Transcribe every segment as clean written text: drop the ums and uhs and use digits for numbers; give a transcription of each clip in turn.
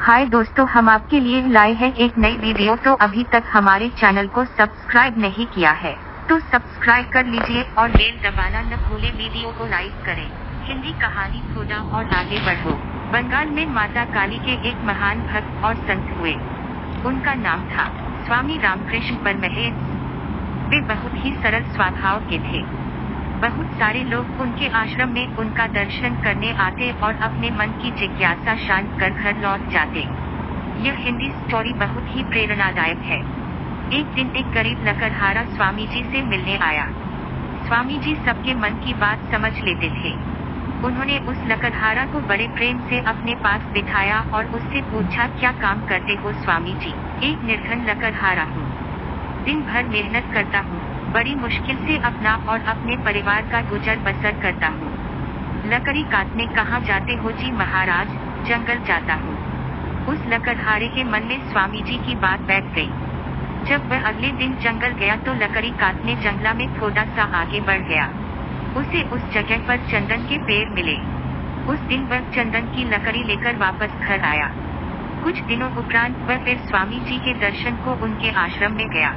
हाय दोस्तों, हम आपके लिए लाए हैं एक नई वीडियो। तो अभी तक हमारे चैनल को सब्सक्राइब नहीं किया है तो सब्सक्राइब कर लीजिए और बेल दबाना न भूले। वीडियो को लाइक करें। हिंदी कहानी खोजा और आगे बढ़ो। बंगाल में माता काली के एक महान भक्त और संत हुए। उनका नाम था स्वामी रामकृष्ण परमहंस। वे बहुत ही सरल स्वभाव के थे। बहुत सारे लोग उनके आश्रम में उनका दर्शन करने आते और अपने मन की जिज्ञासा शांत कर घर लौट जाते। यह हिंदी स्टोरी बहुत ही प्रेरणादायक है। एक दिन एक गरीब लकड़हारा स्वामी जी से मिलने आया। स्वामी जी सबके मन की बात समझ लेते थे। उन्होंने उस लकड़हारा को बड़े प्रेम से अपने पास बिठाया और उससे पूछा, क्या काम करते हो स्वामी जी? एक निर्धन लकड़हारा हूँ, दिन भर मेहनत करता हूँ, बड़ी मुश्किल से अपना और अपने परिवार का गुजर बसर करता हूँ। लकड़ी काटने कहाँ जाते हो जी? महाराज, जंगल जाता हूँ। उस लकड़हारे के मन में स्वामी जी की बात बैठ गई। जब वह अगले दिन जंगल गया तो लकड़ी काटने जंगला में थोड़ा सा आगे बढ़ गया। उसे उस जगह पर चंदन के पेड़ मिले। उस दिन वह चंदन की लकड़ी लेकर वापस घर आया। कुछ दिनों उपरांत वह फिर स्वामी जी के दर्शन को उनके आश्रम में गया।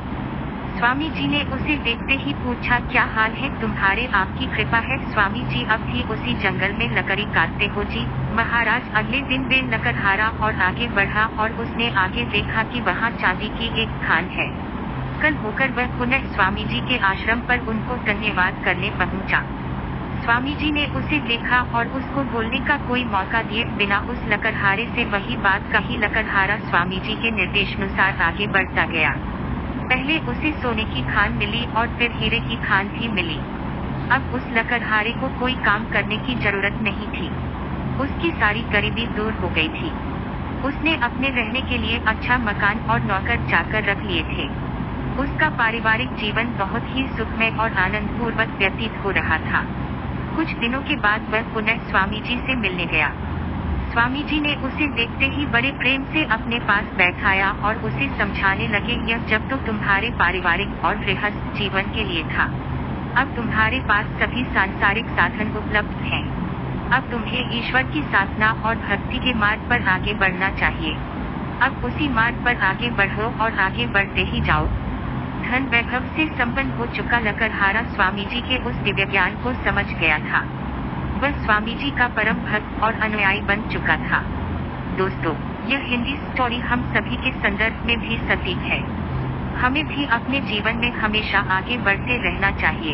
स्वामी जी ने उसे देखते ही पूछा, क्या हाल है तुम्हारे? आपकी कृपा है स्वामी जी, अब भी उसी जंगल में लकड़ी काटते हो जी? महाराज, अगले दिन वे लकड़हारा और आगे बढ़ा और उसने आगे देखा कि वहाँ चांदी की एक खान है। कल होकर वह पुनः स्वामी जी के आश्रम पर उनको धन्यवाद करने पहुँचा। स्वामी जी ने उसे देखा और उसको बोलने का कोई मौका दिए बिना उस लकड़हारे से वही बात कही। लकड़हारा स्वामी जी के निर्देशानुसार आगे बढ़ता गया। पहले उसे सोने की खान मिली और फिर हीरे की खान भी मिली। अब उस लकड़हारे को कोई काम करने की जरूरत नहीं थी। उसकी सारी गरीबी दूर हो गई थी। उसने अपने रहने के लिए अच्छा मकान और नौकर चाकर रख लिए थे। उसका पारिवारिक जीवन बहुत ही सुखमय और आनंदपूर्वक व्यतीत हो रहा था। कुछ दिनों के बाद वह पुनः स्वामी जी से मिलने गया। स्वामी जी ने उसे देखते ही बड़े प्रेम से अपने पास बैठाया और उसे समझाने लगे, यह जब तो तुम्हारे पारिवारिक और गृहस्थ जीवन के लिए था, अब तुम्हारे पास सभी सांसारिक साधन उपलब्ध हैं। अब तुम्हें ईश्वर की साधना और भक्ति के मार्ग पर आगे बढ़ना चाहिए। अब उसी मार्ग पर आगे बढ़ो और आगे बढ़ते ही जाओ। धन वैभव से संपन्न हो चुका लकड़हारा स्वामी जी के उस दिव्य ज्ञान को समझ गया था। वह स्वामी जी का परम भक्त और अनुयायी बन चुका था। दोस्तों, यह हिंदी स्टोरी हम सभी के संदर्भ में भी सटीक है। हमें भी अपने जीवन में हमेशा आगे बढ़ते रहना चाहिए।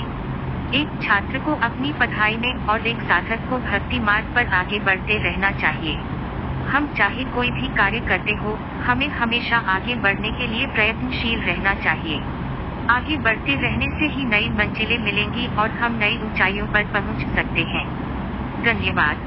एक छात्र को अपनी पढ़ाई में और एक साधक को भक्ति मार्ग पर आगे बढ़ते रहना चाहिए। हम चाहे कोई भी कार्य करते हो, हमें हमेशा आगे बढ़ने के लिए प्रयत्नशील रहना चाहिए। आगे बढ़ते रहने से ही नई मंजिलें मिलेंगी और हम नई ऊंचाइयों पर पहुंच सकते हैं। धन्यवाद।